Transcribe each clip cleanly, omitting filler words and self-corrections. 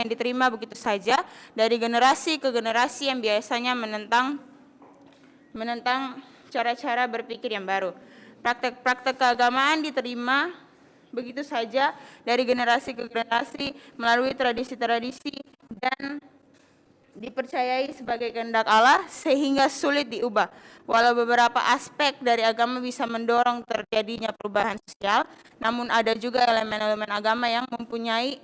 yang diterima begitu saja dari generasi ke generasi yang biasanya menentang cara-cara berpikir yang baru. Praktek-praktek keagamaan diterima begitu saja dari generasi ke generasi melalui tradisi-tradisi dan dipercayai sebagai kehendak Allah sehingga sulit diubah. Walau beberapa aspek dari agama bisa mendorong terjadinya perubahan sosial, namun ada juga elemen-elemen agama yang mempunyai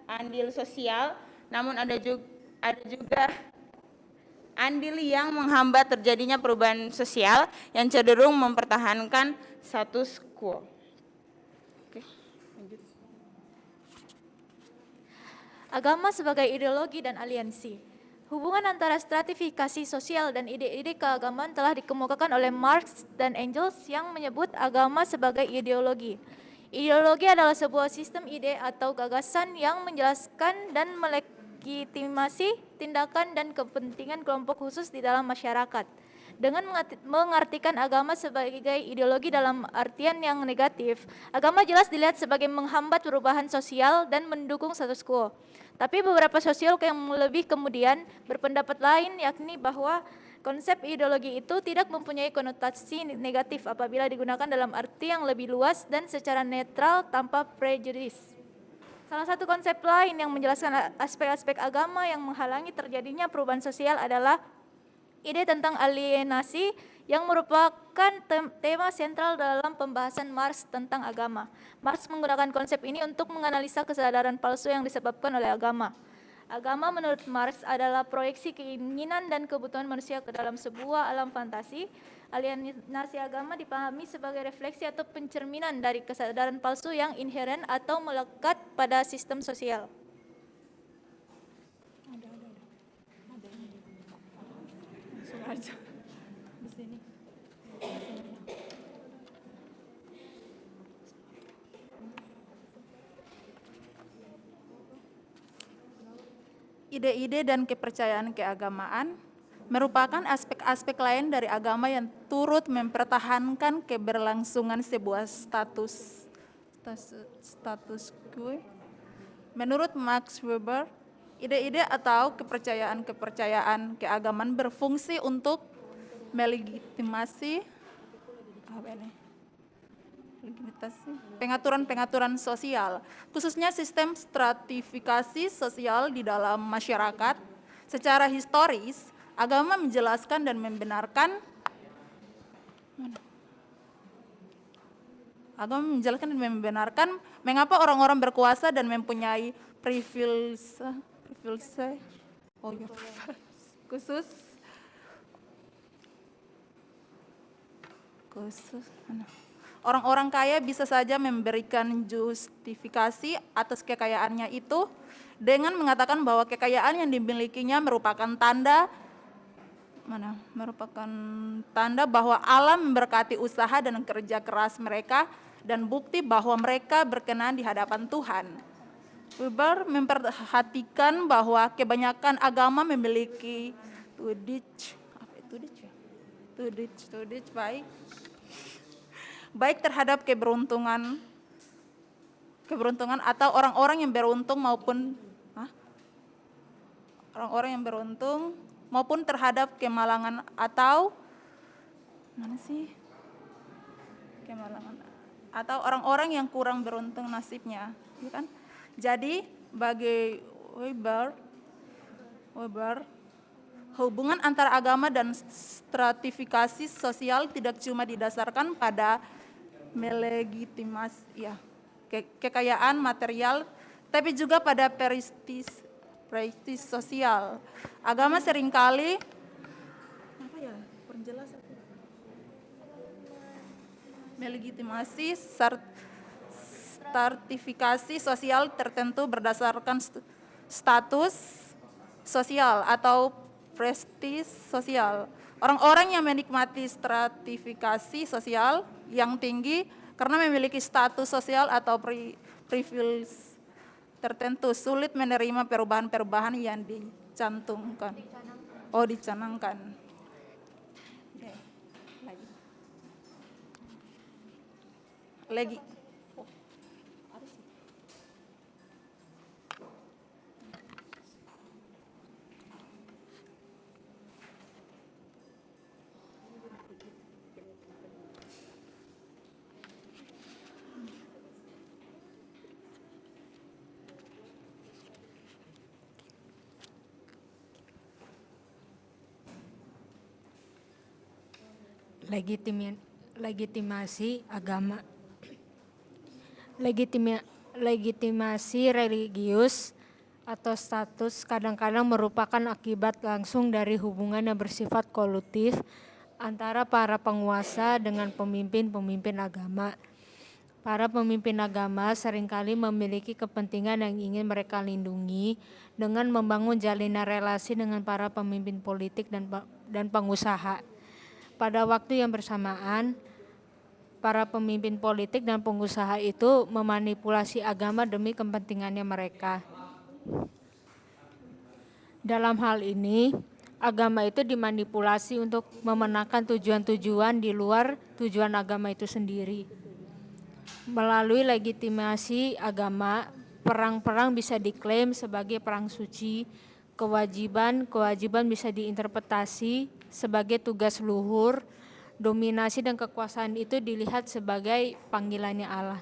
andil sosial, namun ada juga andil yang menghambat terjadinya perubahan sosial yang cenderung mempertahankan status quo. Oke, lanjut. Agama sebagai ideologi dan aliansi. Hubungan antara stratifikasi sosial dan ide-ide keagamaan telah dikemukakan oleh Marx dan Engels yang menyebut agama sebagai ideologi. Ideologi adalah sebuah sistem ide atau gagasan yang menjelaskan dan melegitimasi tindakan dan kepentingan kelompok khusus di dalam masyarakat. Dengan mengartikan agama sebagai ideologi dalam artian yang negatif, agama jelas dilihat sebagai menghambat perubahan sosial dan mendukung status quo. Tapi beberapa sosiolog yang lebih kemudian berpendapat lain, yakni bahwa konsep ideologi itu tidak mempunyai konotasi negatif apabila digunakan dalam arti yang lebih luas dan secara netral tanpa prejudis. Salah satu konsep lain yang menjelaskan aspek-aspek agama yang menghalangi terjadinya perubahan sosial adalah ide tentang alienasi yang merupakan tema sentral dalam pembahasan Marx tentang agama. Marx menggunakan konsep ini untuk menganalisa kesadaran palsu yang disebabkan oleh agama. Agama menurut Marx adalah proyeksi keinginan dan kebutuhan manusia ke dalam sebuah alam fantasi. Alienasi agama dipahami sebagai refleksi atau pencerminan dari kesadaran palsu yang inheren atau melekat pada sistem sosial. Aja di sini. Ide-ide dan kepercayaan keagamaan merupakan aspek-aspek lain dari agama yang turut mempertahankan keberlangsungan sebuah status quo. Menurut Max Weber, ide-ide atau kepercayaan keagamaan berfungsi untuk melegitimasi pengaturan-pengaturan sosial, khususnya sistem stratifikasi sosial di dalam masyarakat. Secara historis, agama menjelaskan dan membenarkan mengapa orang-orang berkuasa dan mempunyai privilege khusus orang-orang kaya bisa saja memberikan justifikasi atas kekayaannya itu dengan mengatakan bahwa kekayaan yang dimilikinya merupakan tanda bahwa Allah memberkati usaha dan kerja keras mereka dan bukti bahwa mereka berkenan di hadapan Tuhan. Weber memperhatikan bahwa kebanyakan agama memiliki tudich baik terhadap keberuntungan atau orang-orang yang beruntung maupun terhadap kemalangan atau orang-orang yang kurang beruntung nasibnya, ya kan? Jadi bagi Weber, hubungan antara agama dan stratifikasi sosial tidak cuma didasarkan pada melegitimasi kekayaan material, tapi juga pada prestis sosial. Agama seringkali melegitimasi stratifikasi sosial tertentu berdasarkan status sosial atau prestis sosial. Orang-orang yang menikmati stratifikasi sosial yang tinggi karena memiliki status sosial atau privilege tertentu sulit menerima perubahan-perubahan yang dicanangkan. Lagi. legitimasi agama. Legitimasi religius atau status kadang-kadang merupakan akibat langsung dari hubungan yang bersifat kolutif antara para penguasa dengan pemimpin-pemimpin agama. Para pemimpin agama seringkali memiliki kepentingan yang ingin mereka lindungi dengan membangun jalinan relasi dengan para pemimpin politik dan pengusaha. Pada waktu yang bersamaan, para pemimpin politik dan pengusaha itu memanipulasi agama demi kepentingannya mereka. Dalam hal ini, agama itu dimanipulasi untuk memenangkan tujuan-tujuan di luar tujuan agama itu sendiri. Melalui legitimasi agama, perang-perang bisa diklaim sebagai perang suci, kewajiban bisa diinterpretasi sebagai tugas luhur, dominasi dan kekuasaan itu dilihat sebagai panggilannya Allah.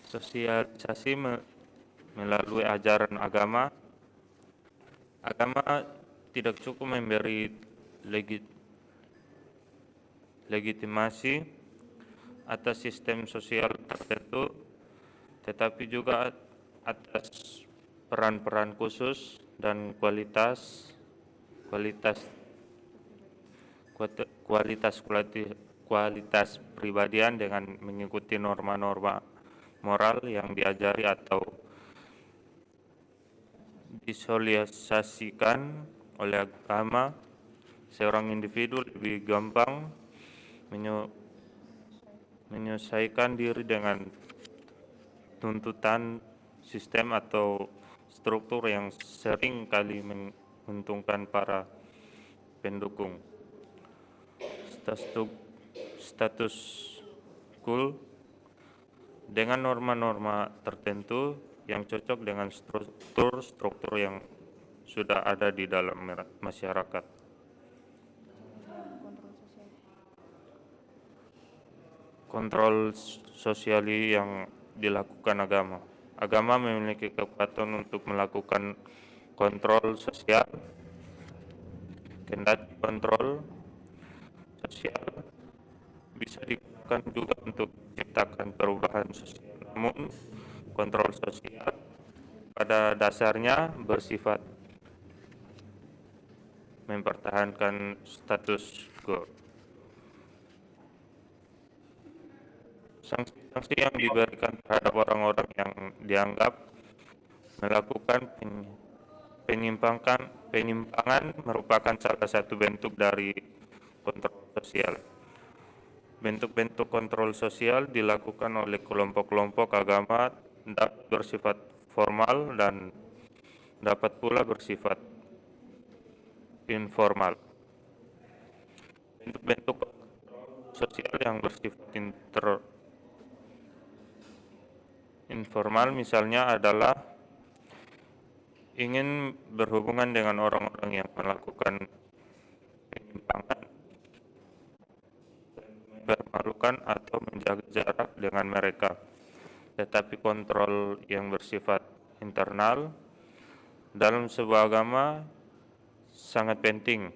Sosialisasi melalui ajaran agama. Agama tidak cukup memberi legitimasi atas sistem sosial tertentu, tetapi juga atas peran-peran khusus dan kualitas pribadian dengan mengikuti norma-norma moral yang diajari atau disosialisasikan oleh agama. Seorang individu lebih gampang menyesuaikan diri dengan tuntutan sistem atau struktur yang sering kali menguntungkan para pendukung. Status quo dengan norma-norma tertentu yang cocok dengan struktur yang sudah ada di dalam masyarakat. Kontrol sosial yang dilakukan agama. Agama memiliki kekuatan untuk melakukan kontrol sosial. Kendati kontrol sosial bisa digunakan juga untuk menciptakan perubahan sosial. Namun, kontrol sosial pada dasarnya bersifat mempertahankan status quo. Sanksi yang diberikan terhadap orang-orang yang dianggap melakukan penyimpangan merupakan salah satu bentuk dari kontrol sosial. Bentuk-bentuk kontrol sosial dilakukan oleh kelompok-kelompok agama dapat bersifat formal dan dapat pula bersifat informal. Bentuk-bentuk kontrol sosial yang bersifat informal misalnya adalah ingin berhubungan dengan orang-orang yang melakukan penyimpangan, mempermalukan atau menjaga jarak dengan mereka. Tetapi kontrol yang bersifat internal dalam sebuah agama sangat penting.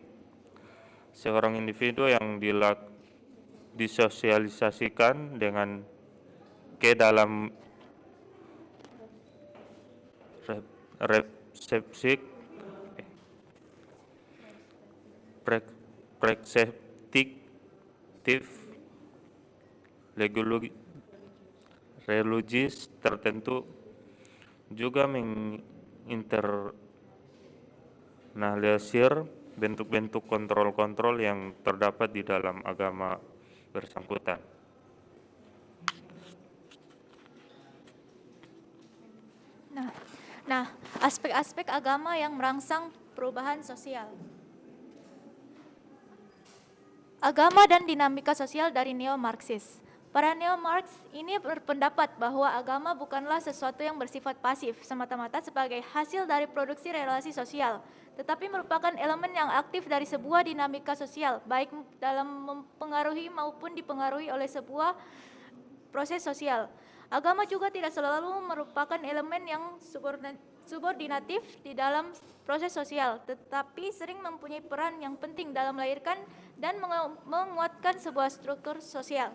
Seorang individu yang disosialisasikan dengan ke dalam preseptif religius tertentu juga menginternalisir bentuk-bentuk kontrol-kontrol yang terdapat di dalam agama bersangkutan. Nah, aspek-aspek agama yang merangsang perubahan sosial. Agama dan dinamika sosial dari neo-Marxis. Para neo-Marx ini berpendapat bahwa agama bukanlah sesuatu yang bersifat pasif semata-mata sebagai hasil dari produksi relasi sosial, tetapi merupakan elemen yang aktif dari sebuah dinamika sosial, baik dalam mempengaruhi maupun dipengaruhi oleh sebuah proses sosial. Agama juga tidak selalu merupakan elemen yang subordinatif di dalam proses sosial, tetapi sering mempunyai peran yang penting dalam melahirkan dan menguatkan sebuah struktur sosial.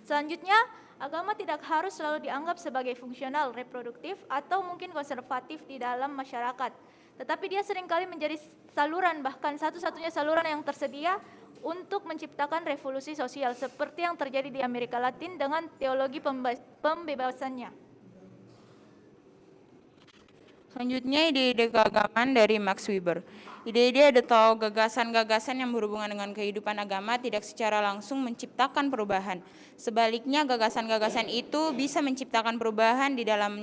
Selanjutnya, agama tidak harus selalu dianggap sebagai fungsional, reproduktif, atau mungkin konservatif di dalam masyarakat. Tetapi dia seringkali menjadi saluran, bahkan satu-satunya saluran yang tersedia untuk menciptakan revolusi sosial seperti yang terjadi di Amerika Latin dengan teologi pembebasannya. Selanjutnya ide-ide keagamaan dari Max Weber. Ide-ide atau gagasan-gagasan yang berhubungan dengan kehidupan agama tidak secara langsung menciptakan perubahan. Sebaliknya, gagasan-gagasan itu bisa menciptakan perubahan di dalam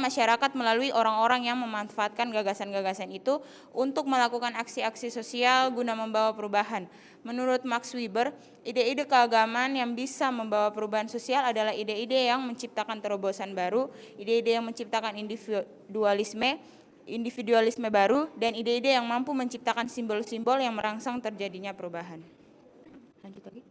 masyarakat melalui orang-orang yang memanfaatkan gagasan-gagasan itu untuk melakukan aksi-aksi sosial guna membawa perubahan. Menurut Max Weber, ide-ide keagamaan yang bisa membawa perubahan sosial adalah ide-ide yang menciptakan terobosan baru, ide-ide yang menciptakan individualisme baru, dan ide-ide yang mampu menciptakan simbol-simbol yang merangsang terjadinya perubahan. Lanjut lagi.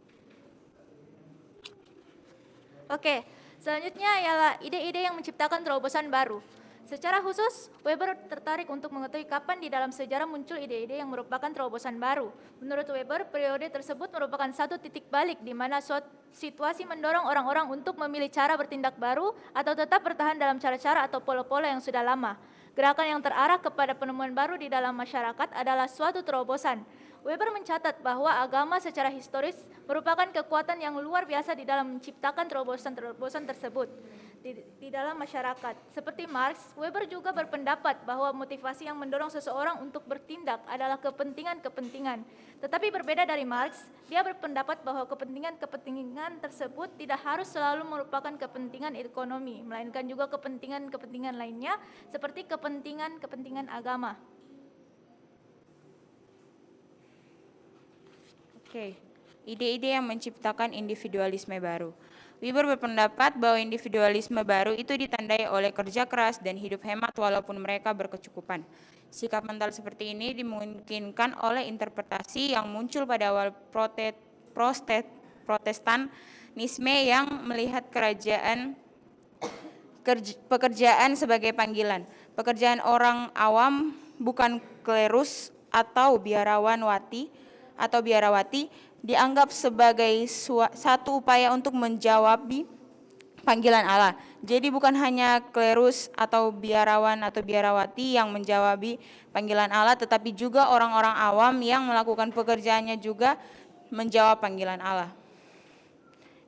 Oke, selanjutnya ialah ide-ide yang menciptakan terobosan baru. Secara khusus, Weber tertarik untuk mengetahui kapan di dalam sejarah muncul ide-ide yang merupakan terobosan baru. Menurut Weber, periode tersebut merupakan satu titik balik di mana situasi mendorong orang-orang untuk memilih cara bertindak baru atau tetap bertahan dalam cara-cara atau pola-pola yang sudah lama. Gerakan yang terarah kepada penemuan baru di dalam masyarakat adalah suatu terobosan. Weber mencatat bahwa agama secara historis merupakan kekuatan yang luar biasa di dalam menciptakan terobosan-terobosan tersebut di dalam masyarakat. Seperti Marx, Weber juga berpendapat bahwa motivasi yang mendorong seseorang untuk bertindak adalah kepentingan-kepentingan. Tetapi berbeda dari Marx, dia berpendapat bahwa kepentingan-kepentingan tersebut tidak harus selalu merupakan kepentingan ekonomi, melainkan juga kepentingan-kepentingan lainnya seperti kepentingan-kepentingan agama. Oke, ide-ide yang menciptakan individualisme baru. Weber berpendapat bahwa individualisme baru itu ditandai oleh kerja keras dan hidup hemat walaupun mereka berkecukupan. Sikap mental seperti ini dimungkinkan oleh interpretasi yang muncul pada awal Protestanisme yang melihat pekerjaan sebagai panggilan. Pekerjaan orang awam bukan klerus atau biarawati dianggap sebagai satu upaya untuk menjawab panggilan Allah. Jadi bukan hanya klerus atau biarawan atau biarawati yang menjawab panggilan Allah, tetapi juga orang-orang awam yang melakukan pekerjaannya juga menjawab panggilan Allah.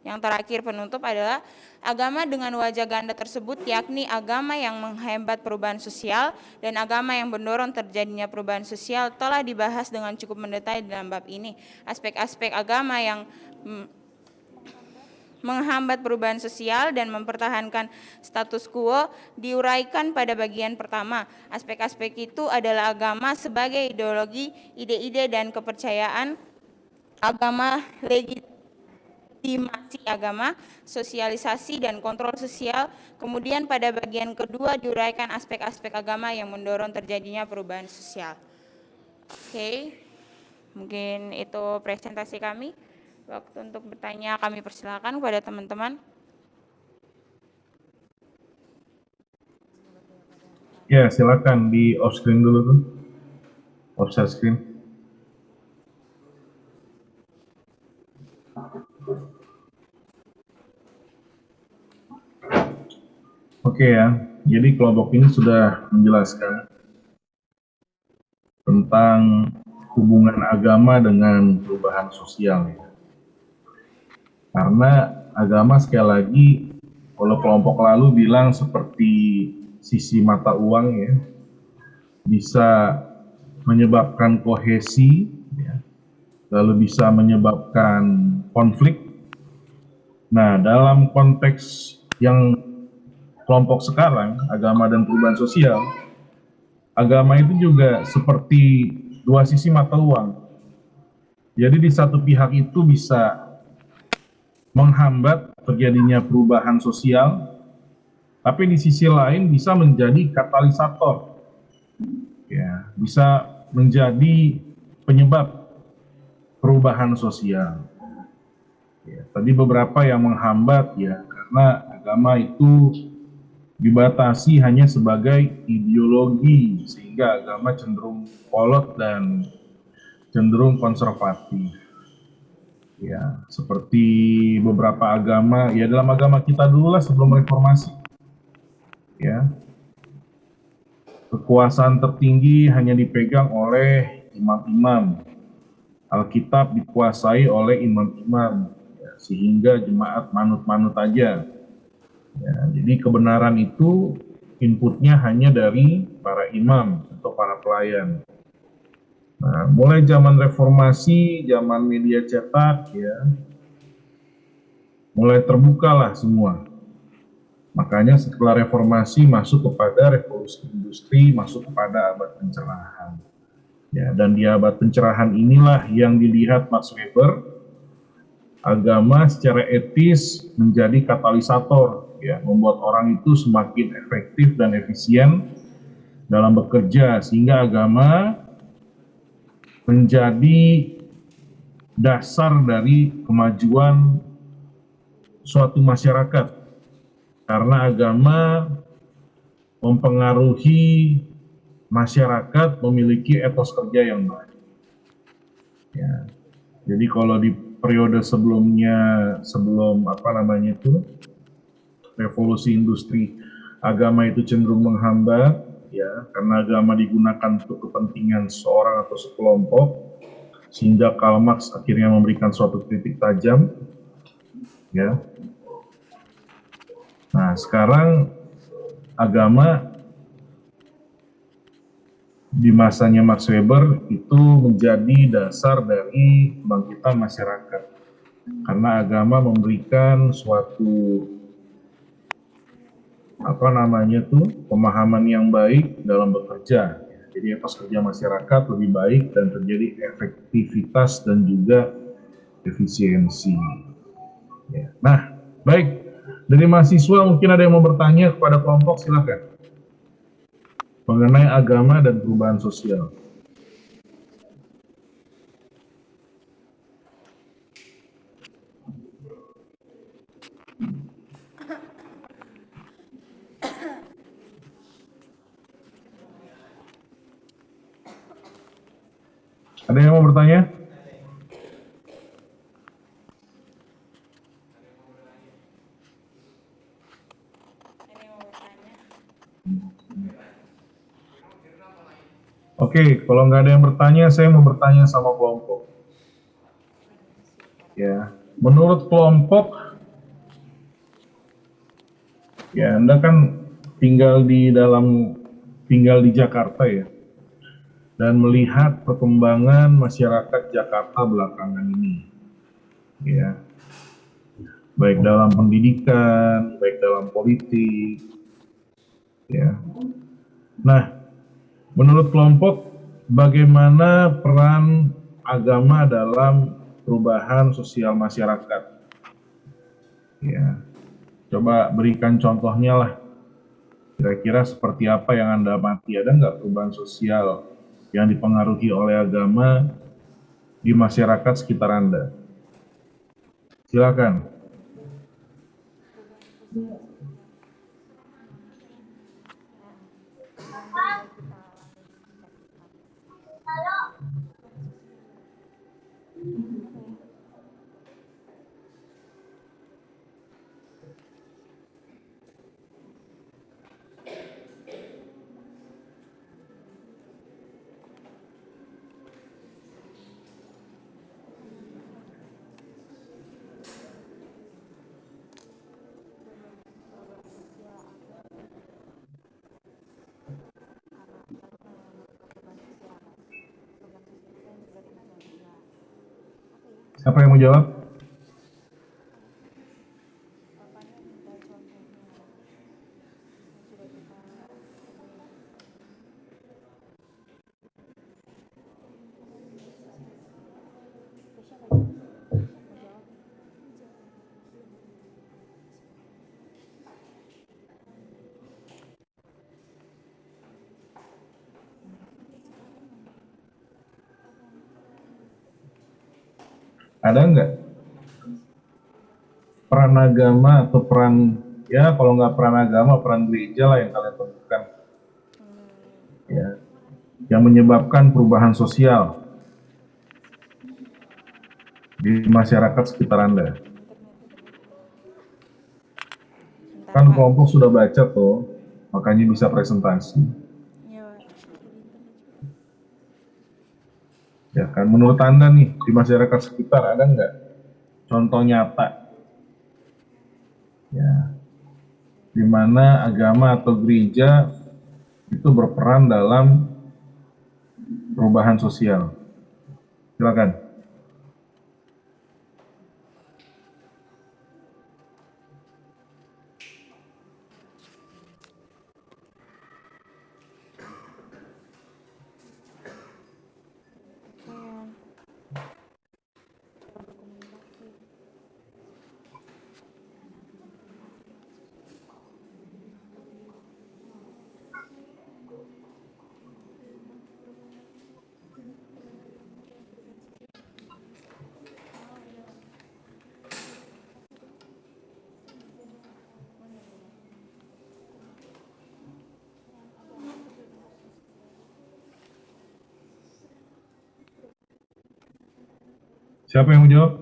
Yang terakhir penutup adalah agama dengan wajah ganda tersebut, yakni agama yang menghambat perubahan sosial dan agama yang mendorong terjadinya perubahan sosial telah dibahas dengan cukup mendetail dalam bab ini. Aspek-aspek agama yang menghambat perubahan sosial dan mempertahankan status quo diuraikan pada bagian pertama. Aspek-aspek itu adalah agama sebagai ideologi, ide-ide dan kepercayaan, agama legitimasi agama, sosialisasi dan kontrol sosial. Kemudian pada bagian kedua diuraikan aspek-aspek agama yang mendorong terjadinya perubahan sosial. Oke, mungkin itu presentasi kami. Waktu untuk bertanya kami persilakan kepada teman-teman. Ya, silakan di off screen dulu tuh. Off share screen. Oke ya, jadi kelompok ini sudah menjelaskan tentang hubungan agama dengan perubahan sosial ya. Karena agama sekali lagi, kalau kelompok lalu bilang seperti sisi mata uang ya, bisa menyebabkan kohesi, ya, lalu bisa menyebabkan konflik. Nah, dalam konteks yang kelompok sekarang, agama dan perubahan sosial, agama itu juga seperti dua sisi mata uang. Jadi di satu pihak itu bisa menghambat terjadinya perubahan sosial, tapi di sisi lain bisa menjadi katalisator, ya, bisa menjadi penyebab perubahan sosial. Ya, tadi beberapa yang menghambat ya, karena agama itu dibatasi hanya sebagai ideologi, sehingga agama cenderung kolot dan cenderung konservatif. Ya, seperti beberapa agama, ya dalam agama kita dulu lah sebelum reformasi, ya, kekuasaan tertinggi hanya dipegang oleh imam-imam. Alkitab dikuasai oleh imam-imam, ya, sehingga jemaat manut-manut aja. Ya, jadi kebenaran itu inputnya hanya dari para imam atau para pelayan. Nah, mulai zaman reformasi, zaman media cetak, ya, mulai terbukalah semua. Makanya setelah reformasi masuk kepada revolusi industri, masuk kepada abad pencerahan. Ya, dan di abad pencerahan inilah yang dilihat Max Weber, agama secara etis menjadi katalisator, ya, membuat orang itu semakin efektif dan efisien dalam bekerja, sehingga agama menjadi dasar dari kemajuan suatu masyarakat, karena agama mempengaruhi masyarakat memiliki etos kerja yang baik. Ya. Jadi kalau di periode sebelumnya, sebelum revolusi industri, agama itu cenderung menghambat, ya, karena agama digunakan untuk kepentingan seorang atau sekelompok, sehingga Karl Marx akhirnya memberikan suatu kritik tajam, ya. Nah, sekarang agama di masanya Max Weber itu menjadi dasar dari kebangkitan masyarakat, karena agama memberikan suatu pemahaman yang baik dalam bekerja. Jadi etos kerja masyarakat lebih baik dan terjadi efektivitas dan juga efisiensi. Ya. Nah, baik, dari mahasiswa mungkin ada yang mau bertanya kepada kelompok, silakan, mengenai agama dan perubahan sosial. Ada yang mau bertanya? Oke, kalau nggak ada yang bertanya, saya mau bertanya sama kelompok. Ya, menurut kelompok, ya Anda kan tinggal di Jakarta ya, dan melihat perkembangan masyarakat Jakarta belakangan ini, ya, baik dalam pendidikan, baik dalam politik, ya. Nah, menurut kelompok, bagaimana peran agama dalam perubahan sosial masyarakat? Ya, coba berikan contohnya lah. Kira-kira seperti apa yang Anda amati? Ada nggak perubahan sosial yang dipengaruhi oleh agama di masyarakat sekitar Anda? Silakan. Siapa yang mau jawab? Ada nggak peran agama atau peran, ya kalau nggak peran agama, peran gereja lah yang kalian temukan, ya, yang menyebabkan perubahan sosial di masyarakat sekitar Anda? Kan kelompok sudah baca tuh, makanya bisa presentasi. Ya kan, menurut Anda nih, di masyarakat sekitar ada nggak contoh nyata, ya, di mana agama atau gereja itu berperan dalam perubahan sosial? Silakan. Siapa yang mau jawab?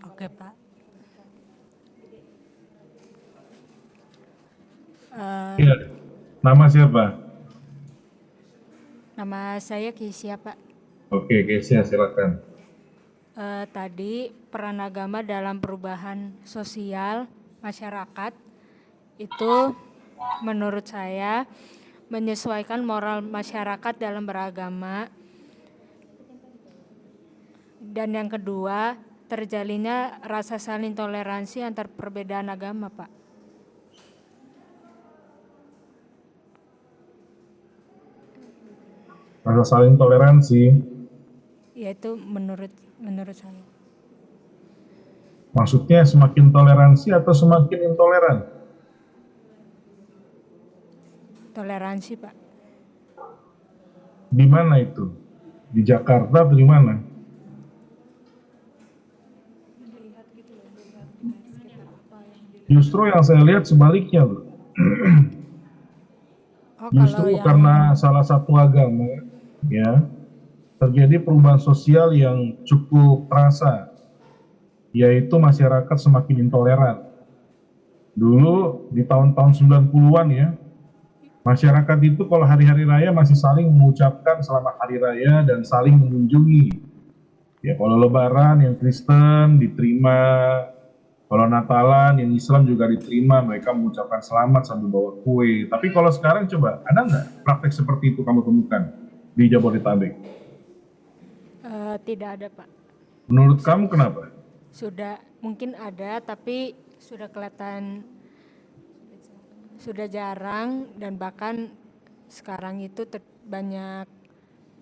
Oke, Pak. Iya. Nama siapa? Nama saya Kisya, Pak. Oke, Kesia, silakan. Tadi peran agama dalam perubahan sosial masyarakat itu menurut saya menyesuaikan moral masyarakat dalam beragama. Dan yang kedua, terjalinnya rasa saling toleransi antar perbedaan agama, Pak. Rasa saling toleransi, Yaitu menurut saya. maksudnya semakin toleransi atau semakin intoleran? Toleransi, Pak. Di mana itu? Di Jakarta atau di mana? Justru yang saya lihat sebaliknya, loh. Justru karena salah satu agama, ya, terjadi perubahan sosial yang cukup terasa, yaitu masyarakat semakin intoleran. Dulu di tahun-tahun 90-an ya, masyarakat itu kalau hari-hari raya masih saling mengucapkan selamat hari raya dan saling mengunjungi. Ya, kalau lebaran yang Kristen diterima, kalau Natalan yang Islam juga diterima, mereka mengucapkan selamat sambil bawa kue. Tapi kalau sekarang coba, ada nggak praktek seperti itu kamu temukan di Jabodetabek? Tidak ada, Pak. Menurut kamu kenapa? Sudah mungkin ada, tapi sudah kelihatan sudah jarang dan bahkan sekarang itu banyak.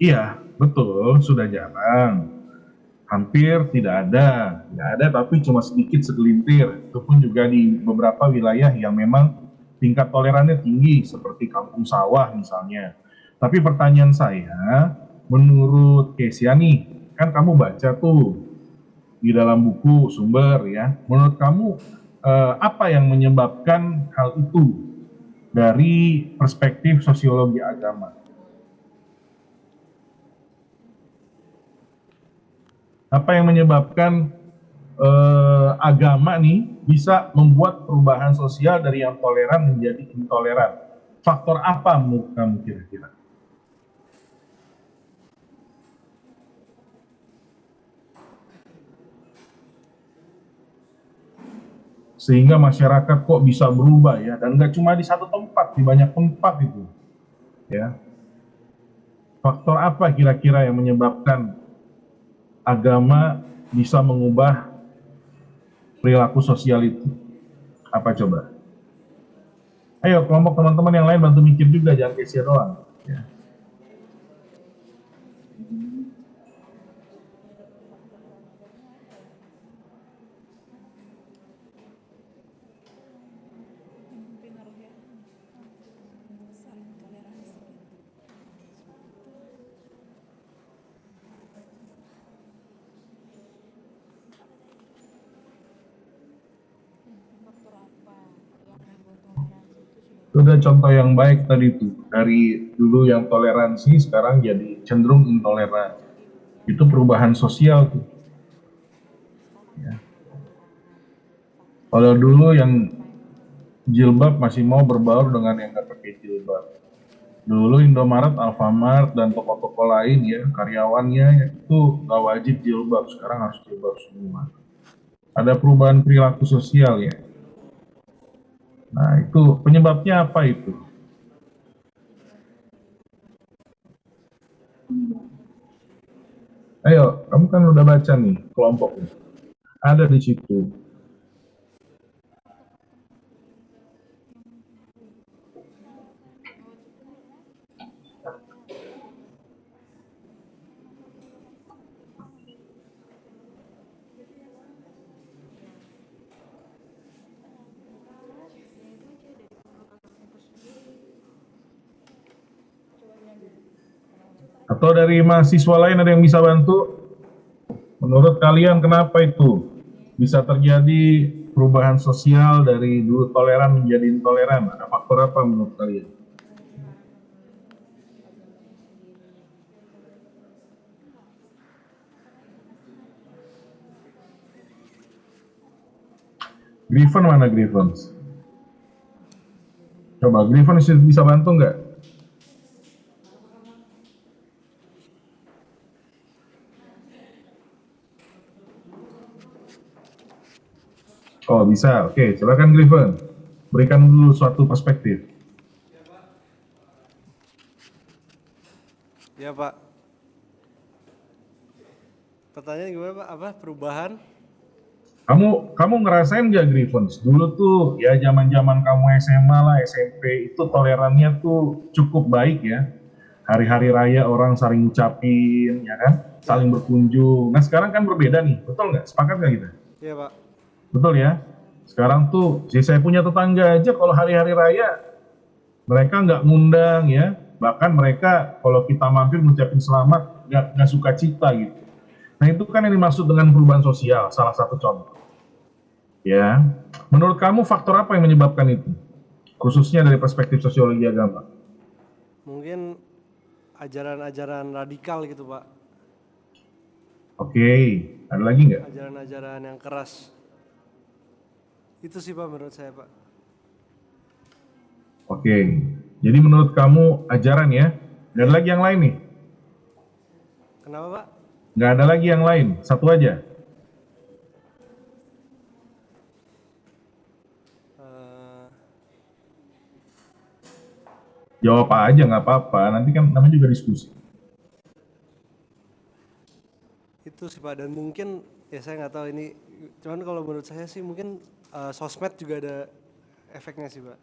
Iya, betul, sudah jarang. Hampir tidak ada tapi cuma sedikit segelintir. Itu pun juga di beberapa wilayah yang memang tingkat tolerannya tinggi seperti kampung sawah misalnya. Tapi pertanyaan saya, menurut Kesia nih, kan kamu baca tuh di dalam buku sumber ya, menurut kamu apa yang menyebabkan hal itu dari perspektif sosiologi agama? Apa yang menyebabkan agama nih bisa membuat perubahan sosial dari yang toleran menjadi intoleran? Faktor apa menurut kamu kira-kira? Sehingga masyarakat kok bisa berubah ya, dan nggak cuma di satu tempat, di banyak tempat itu ya. Faktor apa kira-kira yang menyebabkan agama bisa mengubah perilaku sosial itu? Apa coba? Ayo kelompok teman-teman yang lain bantu mikir juga, jangan Kesia doang ya. Itu udah contoh yang baik tadi tuh, dari dulu yang toleransi sekarang jadi cenderung intoleran. Itu perubahan sosial tuh ya. Kalau dulu yang jilbab masih mau berbaur dengan yang nggak pakai jilbab. Dulu Indomaret, Alfamart, dan toko-toko lain ya, karyawannya itu nggak wajib jilbab, sekarang harus jilbab semua. Ada perubahan perilaku sosial ya. Nah, itu penyebabnya apa itu? Ayo, kamu kan udah baca nih kelompoknya. Ada di situ. Atau dari mahasiswa lain ada yang bisa bantu? Menurut kalian kenapa itu bisa terjadi perubahan sosial dari dulu toleran menjadi intoleran? Ada faktor apa menurut kalian? Griffin mana Griffin? Coba Griffin bisa bantu nggak? Oh bisa, oke. Silakan Griffin. Berikan dulu suatu perspektif. Ya Pak. Pertanyaan gimana Pak? Apa perubahan? Kamu ngerasain nggak Griffin? Dulu tuh ya zaman kamu SMA lah, SMP itu tolerannya tuh cukup baik ya. Hari-hari raya orang saling ngucapin, ya kan? Saling berkunjung. Nah sekarang kan berbeda nih, betul nggak? Sepakat nggak kita? Iya Pak. Betul ya? Sekarang tuh, saya punya tetangga aja kalau hari-hari raya, mereka nggak ngundang ya. Bahkan mereka kalau kita mampir ngucapin selamat, nggak suka cita gitu. Nah itu kan yang dimaksud dengan perubahan sosial, salah satu contoh. Ya, menurut kamu faktor apa yang menyebabkan itu? Khususnya dari perspektif sosiologi agama. Mungkin ajaran-ajaran radikal gitu Pak. Oke, ada lagi nggak? Ajaran-ajaran yang keras. Itu sih Pak menurut saya Pak. Oke, jadi menurut kamu ajaran ya? Nggak ada lagi yang lain nih? Kenapa Pak? Nggak ada lagi yang lain, satu aja. Jawab aja nggak apa-apa, nanti kan namanya juga diskusi. Itu sih Pak, dan mungkin ya saya nggak tahu ini, cuman kalau menurut saya sih mungkin sosmed juga ada efeknya sih Pak.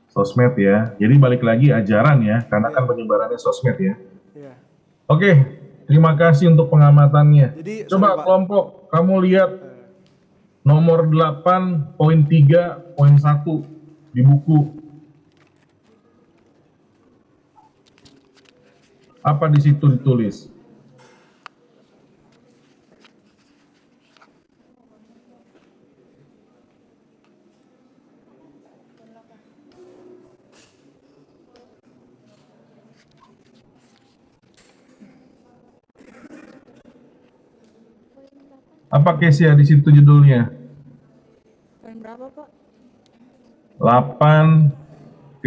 Sosmed ya, jadi balik lagi ajaran ya, karena kan penyebarannya sosmed ya. Iya. Oke, terima kasih untuk pengamatannya. Jadi, Coba sorry, Pak. kelompok, kamu lihat nomor 8.3.1. di buku. Apa di situ ditulis? Apa Kesia di situ judulnya? Poin berapa, Pak? 8.3.1.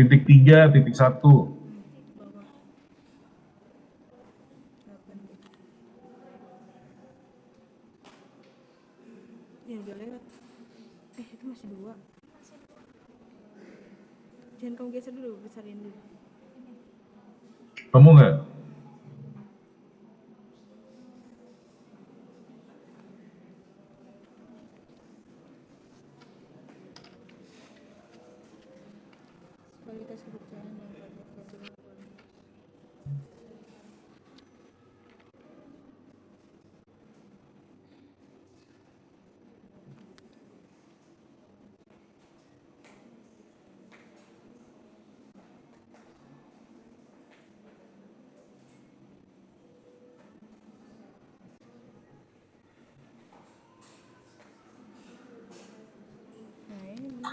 Ini udah lewat. Itu masih 2. Jangan kamu geser dulu, besarin dulu. Kamu nggak? Kualitas kepercayaan yang pada peraturan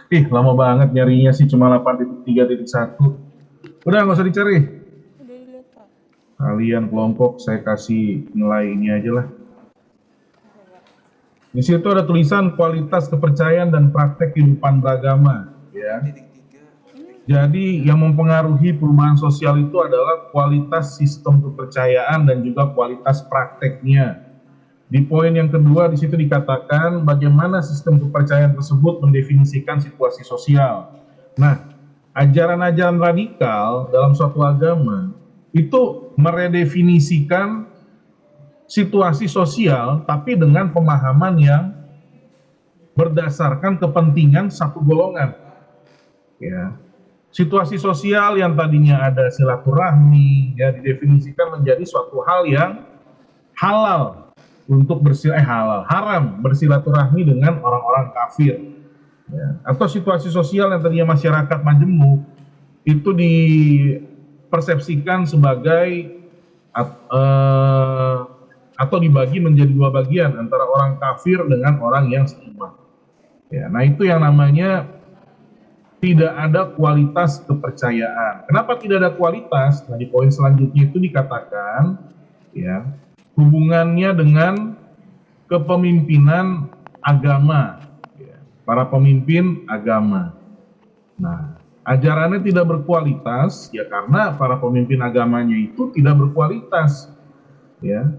Ih, lama banget nyarinya sih, cuma 8.3.1. Udah, nggak usah dicari. udah dilihat, Pak. Kalian kelompok, saya kasih nilai ini aja lah. Di situ ada tulisan kualitas kepercayaan dan praktek kehidupan beragama. Ya. Jadi yang mempengaruhi perubahan sosial itu adalah kualitas sistem kepercayaan dan juga kualitas prakteknya. Di poin yang kedua di situ dikatakan bagaimana sistem kepercayaan tersebut mendefinisikan situasi sosial. Nah, ajaran-ajaran radikal dalam suatu agama itu meredefinisikan situasi sosial tapi dengan pemahaman yang berdasarkan kepentingan satu golongan. Ya. Situasi sosial yang tadinya ada silaturahmi ya didefinisikan menjadi suatu hal yang halal untuk haram bersilaturahmi dengan orang-orang kafir. Ya. Atau situasi sosial yang tadinya masyarakat majemuk itu dipersepsikan sebagai atau dibagi menjadi dua bagian antara orang kafir dengan orang yang seiman. Ya, nah itu yang namanya tidak ada kualitas kepercayaan. Kenapa tidak ada kualitas? Nah di poin selanjutnya itu dikatakan ya hubungannya dengan kepemimpinan agama, ya, para pemimpin agama. Nah, ajarannya tidak berkualitas, ya karena para pemimpin agamanya itu tidak berkualitas, ya.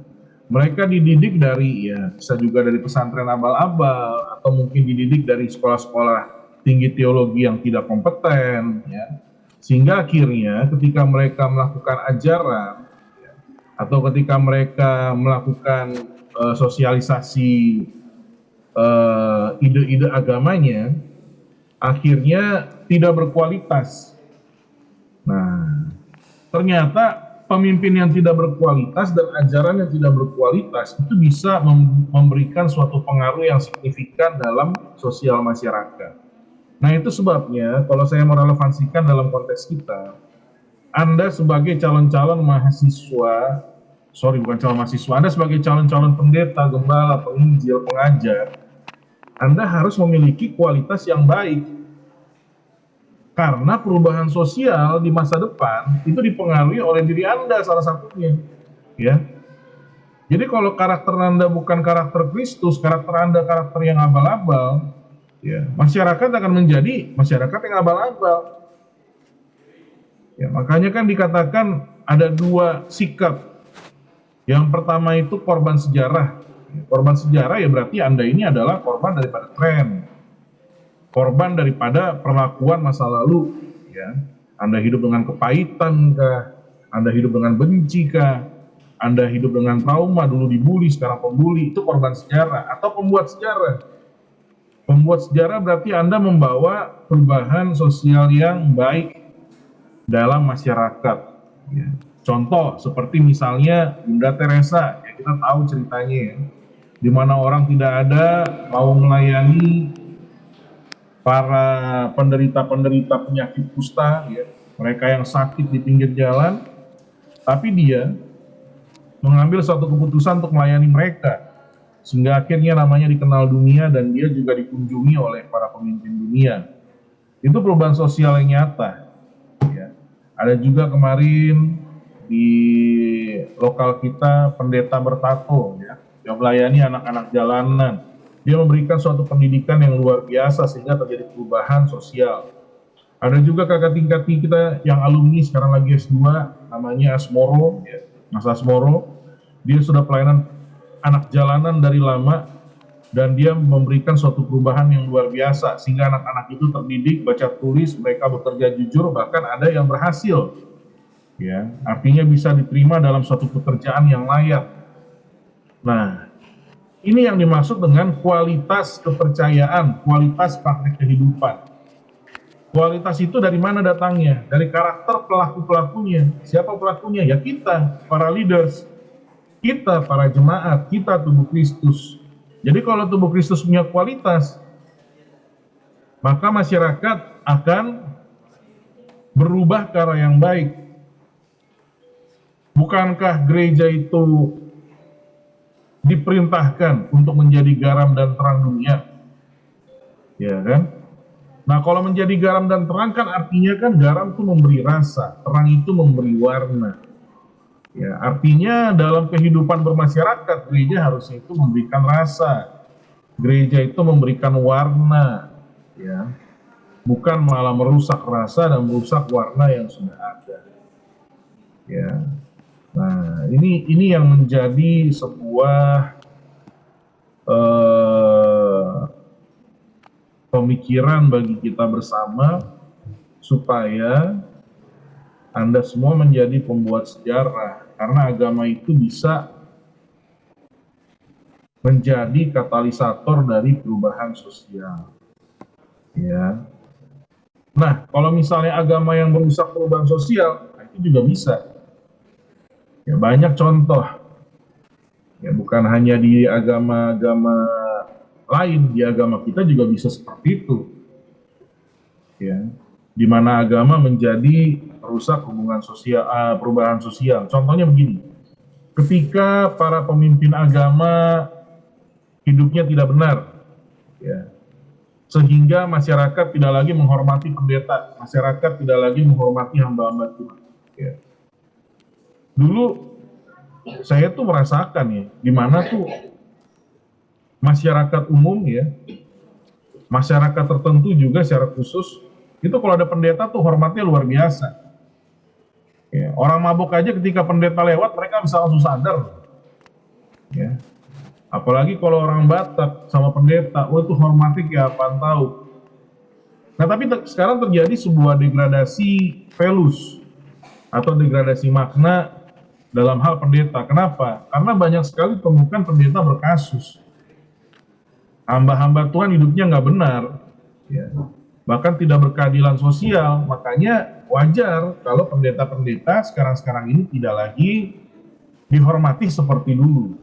Mereka dididik dari, ya bisa juga dari pesantren abal-abal, atau mungkin dididik dari sekolah-sekolah tinggi teologi yang tidak kompeten, ya. Sehingga akhirnya ketika mereka melakukan ajaran, atau ketika mereka melakukan sosialisasi ide-ide agamanya, akhirnya tidak berkualitas. Nah, ternyata pemimpin yang tidak berkualitas dan ajaran yang tidak berkualitas itu bisa memberikan suatu pengaruh yang signifikan dalam sosial masyarakat. Nah, itu sebabnya kalau saya mau relevansikan dalam konteks kita, Anda sebagai calon-calon mahasiswa, Anda sebagai calon-calon pendeta, gembala, penginjil, pengajar, Anda harus memiliki kualitas yang baik. Karena perubahan sosial di masa depan itu dipengaruhi oleh diri Anda salah satunya. Ya. Jadi kalau karakter Anda bukan karakter Kristus, karakter Anda karakter yang abal-abal, ya, masyarakat akan menjadi masyarakat yang abal-abal. Ya, makanya kan dikatakan ada dua sikap. Yang pertama itu korban sejarah. Korban sejarah ya berarti Anda ini adalah korban daripada tren. Korban daripada perlakuan masa lalu. Ya. Anda hidup dengan kepahitan kah? Anda hidup dengan benci kah? Anda hidup dengan trauma, dulu dibully, sekarang pembuli. Itu korban sejarah atau pembuat sejarah. Pembuat sejarah berarti Anda membawa perubahan sosial yang baik dalam masyarakat. Ya. Contoh seperti misalnya Bunda Teresa, ya kita tahu ceritanya ya, di mana orang tidak ada mau melayani para penderita-penderita penyakit kusta, ya, mereka yang sakit di pinggir jalan, tapi dia mengambil suatu keputusan untuk melayani mereka, sehingga akhirnya namanya dikenal dunia dan dia juga dikunjungi oleh para pemimpin dunia. Itu perubahan sosial yang nyata. Ya. Ada juga kemarin di lokal kita pendeta bertato, ya, yang melayani anak-anak jalanan. Dia memberikan suatu pendidikan yang luar biasa sehingga terjadi perubahan sosial. Ada juga kakak tingkat kita yang alumni sekarang lagi S2, namanya Asmoro, ya, Mas Asmoro. Dia sudah pelayanan anak jalanan dari lama dan dia memberikan suatu perubahan yang luar biasa sehingga anak-anak itu terdidik, baca tulis, mereka bekerja jujur, bahkan ada yang berhasil. Ya, artinya bisa diterima dalam suatu pekerjaan yang layak. Nah, ini yang dimaksud dengan kualitas kepercayaan, kualitas praktek kehidupan. Kualitas itu dari mana datangnya? Dari karakter pelaku-pelakunya. Siapa pelakunya? Ya kita, para leaders. Kita, para jemaat. Kita, tubuh Kristus. Jadi kalau tubuh Kristus punya kualitas, maka masyarakat akan berubah ke arah yang baik. Bukankah gereja itu diperintahkan untuk menjadi garam dan terang dunia? Ya kan? Nah, kalau menjadi garam dan terang kan artinya kan garam itu memberi rasa, terang itu memberi warna. Ya, artinya dalam kehidupan bermasyarakat gereja harusnya itu memberikan rasa. Gereja itu memberikan warna, ya. Bukan malah merusak rasa dan merusak warna yang sudah ada. Ya. Nah, ini yang menjadi sebuah pemikiran bagi kita bersama supaya Anda semua menjadi pembuat sejarah, karena agama itu bisa menjadi katalisator dari perubahan sosial. Ya. Nah, kalau misalnya agama yang merusak perubahan sosial, itu juga bisa. Ya, banyak contoh. Ya, bukan hanya di agama-agama lain, di agama kita juga bisa seperti itu. Ya, di mana agama menjadi merusak hubungan sosial, perubahan sosial. Contohnya begini, ketika para pemimpin agama hidupnya tidak benar, ya, sehingga masyarakat tidak lagi menghormati pendeta, masyarakat tidak lagi menghormati hamba-hamba Tuhan. Ya. Dulu saya tuh merasakan ya, di mana tuh masyarakat umum ya, masyarakat tertentu juga secara khusus, itu kalau ada pendeta tuh hormatnya luar biasa. Ya, orang mabuk aja ketika pendeta lewat mereka bisa langsung sadar. Ya. Apalagi kalau orang Batak sama pendeta, oh itu hormatnya kayak apaan tahu. Nah tapi sekarang terjadi sebuah degradasi velus atau degradasi makna dalam hal pendeta. Kenapa? Karena banyak sekali temukan pendeta berkasus. Hamba-hamba Tuhan hidupnya nggak benar, ya. Bahkan tidak berkeadilan sosial. Makanya wajar kalau pendeta-pendeta sekarang-sekarang ini tidak lagi dihormati seperti dulu.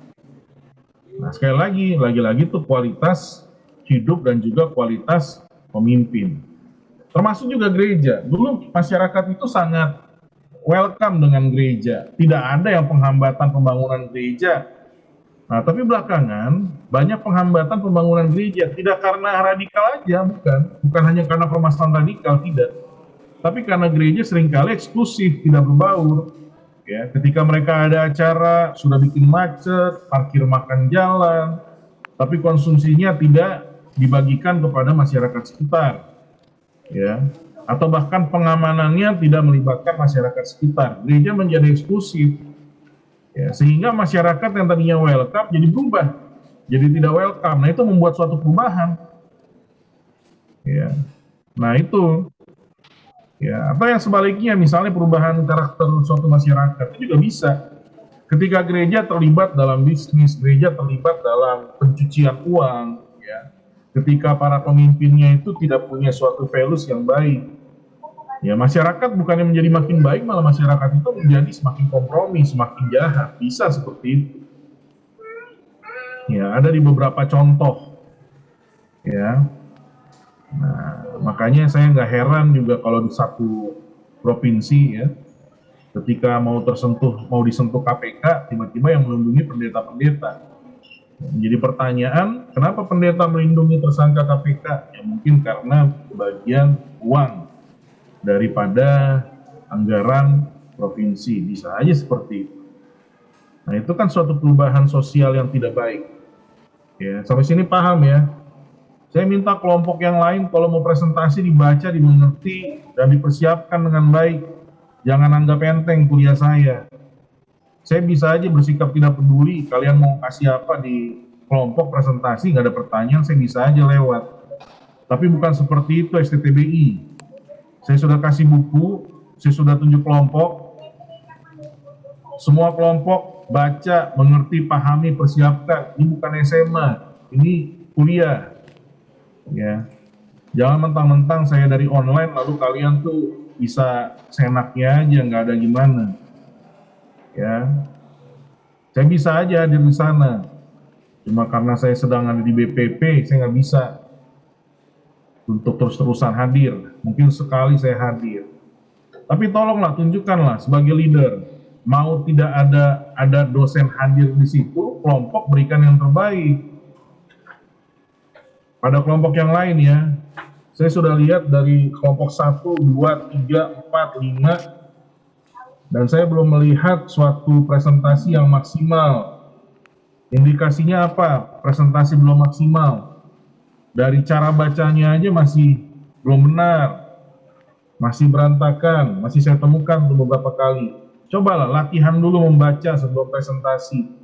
Nah sekali lagi itu kualitas hidup dan juga kualitas pemimpin. Termasuk juga gereja. Dulu masyarakat itu sangat welcome dengan gereja. Tidak ada yang penghambatan pembangunan gereja. Nah, tapi belakangan banyak penghambatan pembangunan gereja. Tidak karena radikal aja, bukan hanya karena permasalahan radikal, tidak. Tapi karena gereja seringkali eksklusif, tidak berbaur. Ya, ketika mereka ada acara, sudah bikin macet, parkir makan jalan, tapi konsumsinya tidak dibagikan kepada masyarakat sekitar. Ya. Atau bahkan pengamanannya tidak melibatkan masyarakat sekitar. Gereja menjadi eksklusif. Ya, sehingga masyarakat yang tadinya welcome jadi berubah, jadi tidak welcome. Nah itu membuat suatu perubahan. Ya, nah itu. Ya, atau yang sebaliknya, misalnya perubahan karakter suatu masyarakat itu juga bisa. Ketika gereja terlibat dalam bisnis, gereja terlibat dalam pencucian uang, ya. Ketika para pemimpinnya itu tidak punya suatu values yang baik. Ya, masyarakat bukannya menjadi makin baik, malah masyarakat itu menjadi semakin kompromi, semakin jahat. Bisa seperti itu. Ya, ada di beberapa contoh. Ya. Nah, makanya saya nggak heran juga kalau di satu provinsi ya, ketika mau disentuh KPK, tiba-tiba yang melindungi pendeta-pendeta. Jadi pertanyaan, kenapa pendeta melindungi tersangka KPK? Ya mungkin karena bagian uang daripada anggaran provinsi, bisa aja seperti itu. Nah itu kan suatu perubahan sosial yang tidak baik. Ya, sampai sini paham ya? Saya minta kelompok yang lain kalau mau presentasi dibaca, dimengerti, dan dipersiapkan dengan baik. Jangan anggap enteng kuliah saya. Saya bisa aja bersikap tidak peduli, kalian mau kasih apa di kelompok presentasi, nggak ada pertanyaan, saya bisa aja lewat. Tapi bukan seperti itu STTBI. Saya sudah kasih buku, saya sudah tunjuk kelompok, semua kelompok baca, mengerti, pahami, persiapkan. Ini bukan SMA, ini kuliah. Ya, jangan mentang-mentang saya dari online lalu kalian tuh bisa seenaknya aja, nggak ada gimana. Ya, saya bisa aja hadir di sana. Cuma karena saya sedang ada di BPP, saya nggak bisa untuk terus-terusan hadir. Mungkin sekali saya hadir. Tapi tolonglah tunjukkanlah sebagai leader. Mau tidak ada dosen hadir di situ, kelompok berikan yang terbaik. Pada kelompok yang lain ya, saya sudah lihat dari kelompok 1, 2, 3, 4, 5, dan saya belum melihat suatu presentasi yang maksimal. Indikasinya apa? Presentasi belum maksimal. Dari cara bacanya aja masih belum benar, masih berantakan, masih saya temukan beberapa kali. Cobalah latihan dulu membaca sebelum presentasi.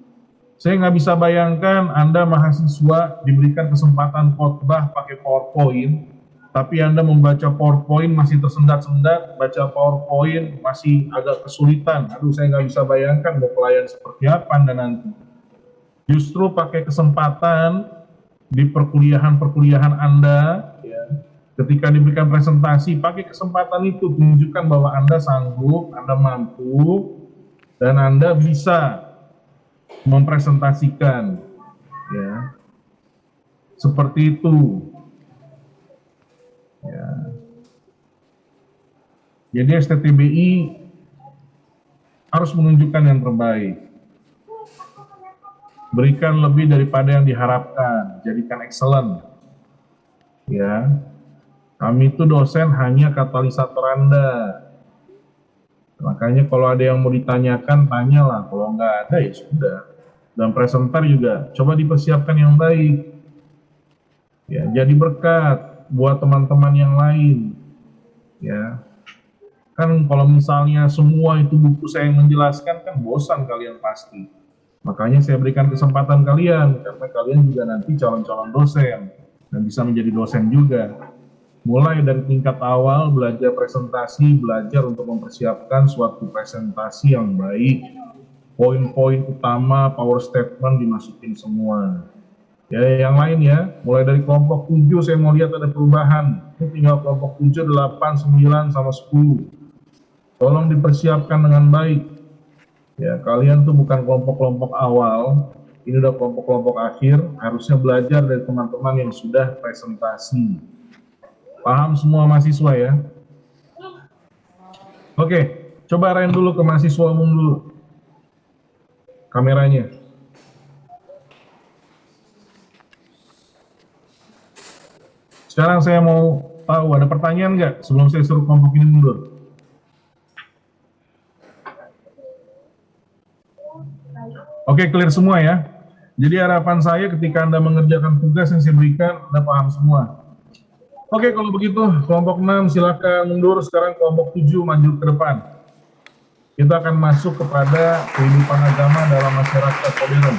Saya nggak bisa bayangkan Anda mahasiswa diberikan kesempatan khotbah pakai PowerPoint, tapi Anda membaca PowerPoint masih tersendat-sendat, baca PowerPoint masih agak kesulitan. Aduh, saya nggak bisa bayangkan mau pelayan seperti apa Anda nanti. Justru pakai kesempatan di perkuliahan Anda, ya, ketika diberikan presentasi, pakai kesempatan itu, tunjukkan bahwa Anda sanggup, Anda mampu, dan Anda bisa mempresentasikan, ya, seperti itu. Ya. Jadi STTBI harus menunjukkan yang terbaik. Berikan lebih daripada yang diharapkan, jadikan excellent. Ya. Kami itu dosen hanya katalisator Anda. Makanya kalau ada yang mau ditanyakan, tanyalah. Kalau nggak ada ya sudah. Dan presenter juga coba dipersiapkan yang baik. Ya, jadi berkat buat teman-teman yang lain. Ya. Kan kalau misalnya semua itu buku saya yang menjelaskan, kan bosan kalian pasti. Makanya saya berikan kesempatan kalian, karena kalian juga nanti calon-calon dosen dan bisa menjadi dosen juga. Mulai dari tingkat awal belajar presentasi, belajar untuk mempersiapkan suatu presentasi yang baik. Poin-poin utama, power statement dimasukin semua. Ya, yang lain ya, mulai dari kelompok 7 saya mau lihat ada perubahan. Ini tinggal kelompok 7, 8, 9, sama 10. Tolong dipersiapkan dengan baik. Ya, kalian tuh bukan kelompok-kelompok awal, ini udah kelompok-kelompok akhir, harusnya belajar dari teman-teman yang sudah presentasi. Paham semua mahasiswa ya? Oke, coba arahin dulu ke mahasiswa umum dulu. Kameranya. Sekarang saya mau tahu, ada pertanyaan nggak sebelum saya suruh kelompok ini mundur? Oke, clear semua ya. Jadi harapan saya ketika Anda mengerjakan tugas yang saya berikan, Anda paham semua. Oke, kalau begitu kelompok 6 silakan mundur, sekarang kelompok 7 maju ke depan. Kita akan masuk kepada kehidupan agama dalam masyarakat modern.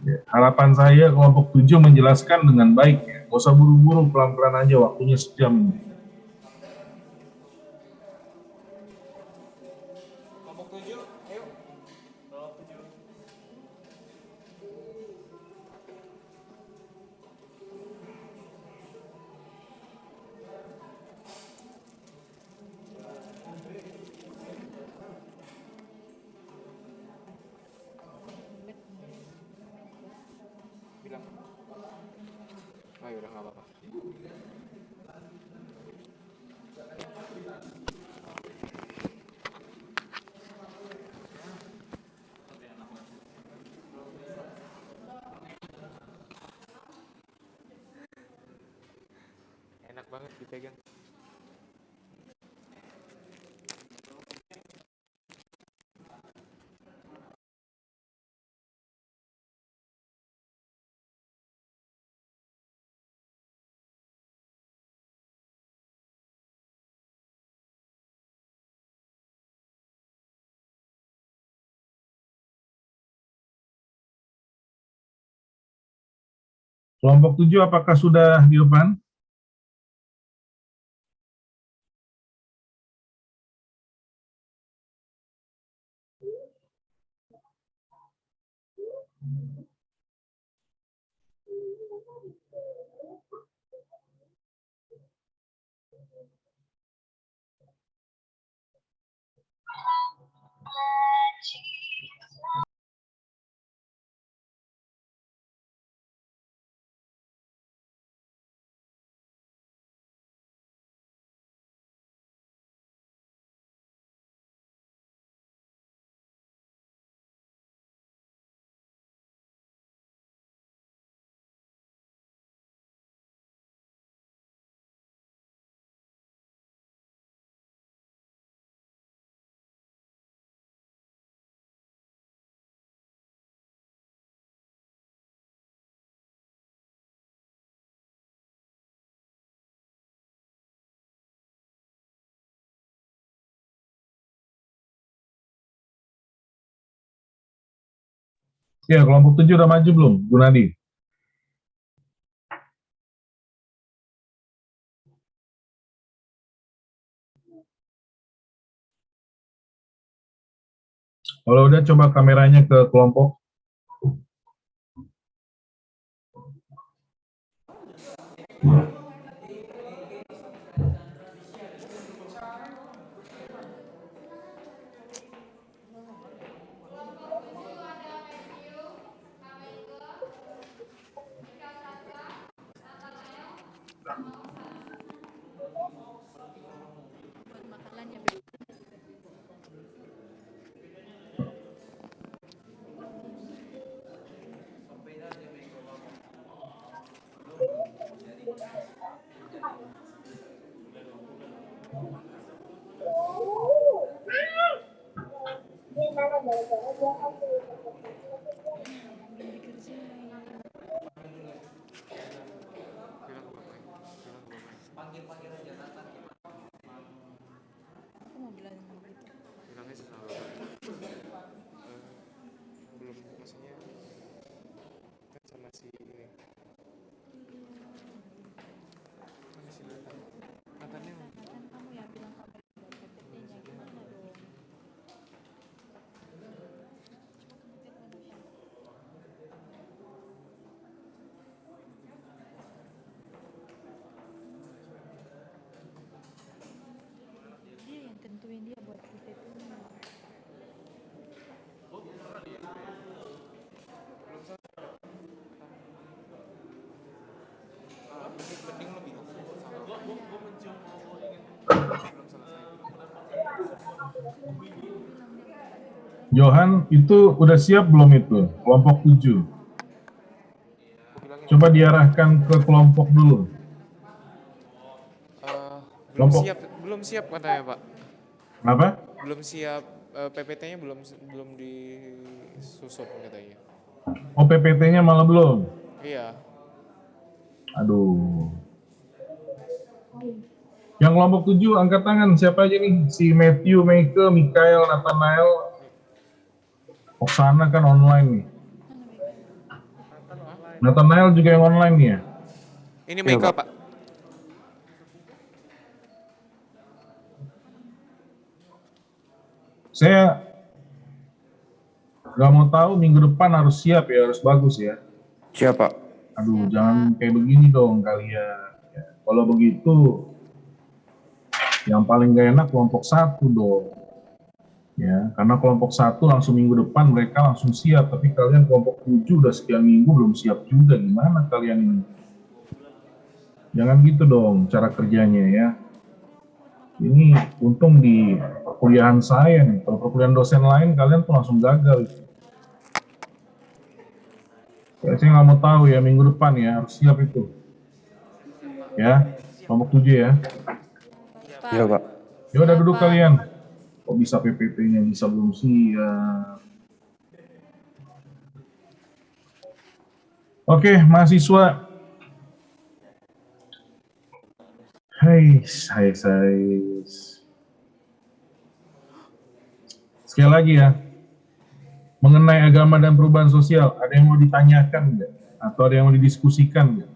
Ya, harapan saya kelompok 7 menjelaskan dengan baik ya. Gak usah buru-buru, pelan-pelan aja, waktunya sejam. bilang. Oh ya udah nggak apa-apa. Enak banget dipegang. Kelompok 7 apakah sudah di depan? Ya, kelompok 7 udah maju belum, Bu Nadi? Kalau udah, coba kameranya ke kelompok. Bilangnya sama bapak. Belum, maksudnya kan sama si ini. Mana sih Nathan? Nathannya mending lo bilang sama belum selesai. Johan, itu udah siap belum itu? Kelompok 7. Coba diarahkan ke kelompok dulu. Belum siap katanya Pak. Kenapa? Belum siap, PPT-nya belum disusun katanya. Oh, PPT-nya malah belum? Iya. Aduh. Yang kelompok 7 angkat tangan, siapa aja nih? Si Matthew, Meike, Mikael, Nathanael. Oksana kan online nih. Nathanael juga yang online nih ya? Ini Meike Pak. Saya nggak mau tahu, minggu depan harus siap ya, harus bagus ya. Siap Pak. Aduh, jangan kayak begini dong kalian. Ya, kalau begitu, yang paling gak enak kelompok 1 dong. Ya, karena kelompok 1 langsung minggu depan mereka langsung siap, tapi kalian kelompok 7 udah sekian minggu belum siap juga. Gimana kalian ini? Jangan gitu dong cara kerjanya ya. Ini untung di perkuliahan saya nih. Kalau perkuliahan dosen lain kalian tuh langsung gagal. Ya, saya nggak mau tahu ya, minggu depan ya harus siap itu. Ya, kelompok 7 ya. Iya, Pak. Ya udah duduk kalian. Kok bisa PPT-nya bisa belum siap? Oke, mahasiswa. Hai. Sekali lagi ya, mengenai agama dan perubahan sosial, ada yang mau ditanyakan nggak? Atau ada yang mau didiskusikan nggak?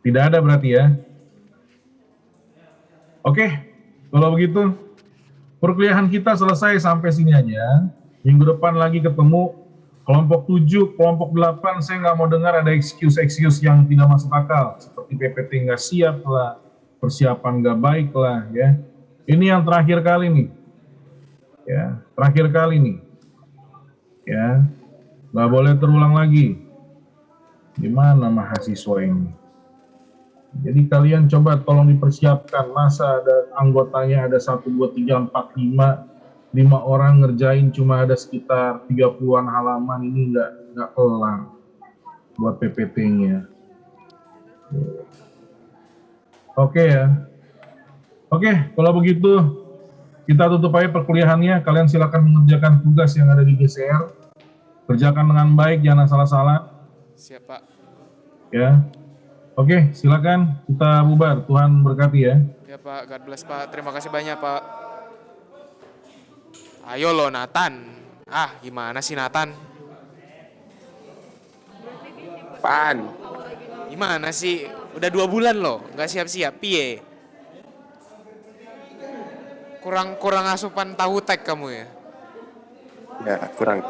Tidak ada berarti ya? Oke, kalau begitu perkuliahan kita selesai sampai sini aja. Minggu depan lagi ketemu kelompok 7, kelompok 8, saya nggak mau dengar ada excuse yang tidak masuk akal. Seperti PPT nggak siap lah, persiapan nggak baik lah ya. Ini yang terakhir kali nih. Ya, terakhir kali nih. Ya, nggak boleh terulang lagi. Gimana mahasiswa ini? Jadi kalian coba tolong dipersiapkan, masa ada anggotanya ada 1, 2, 3, 4, 5 orang ngerjain cuma ada sekitar 30-an halaman, ini nggak kelar buat PPT-nya. Oke ya. Oke, kalau begitu kita tutup aja perkuliahannya, kalian silakan mengerjakan tugas yang ada di GCR. Kerjakan dengan baik, jangan salah-salah. Siap, Pak. Ya. Oke, silakan kita bubar. Tuhan berkati ya. Ya, Pak. God bless, Pak. Terima kasih banyak, Pak. Ayo lo, Nathan. Ah, gimana sih, Nathan? Apaan? Gimana sih? Udah 2 bulan loh, nggak siap-siap. Piye? Kurang asupan tahu tek kamu ya? Ya, kurang.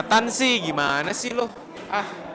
kelihatan sih, gimana sih lo? Ah.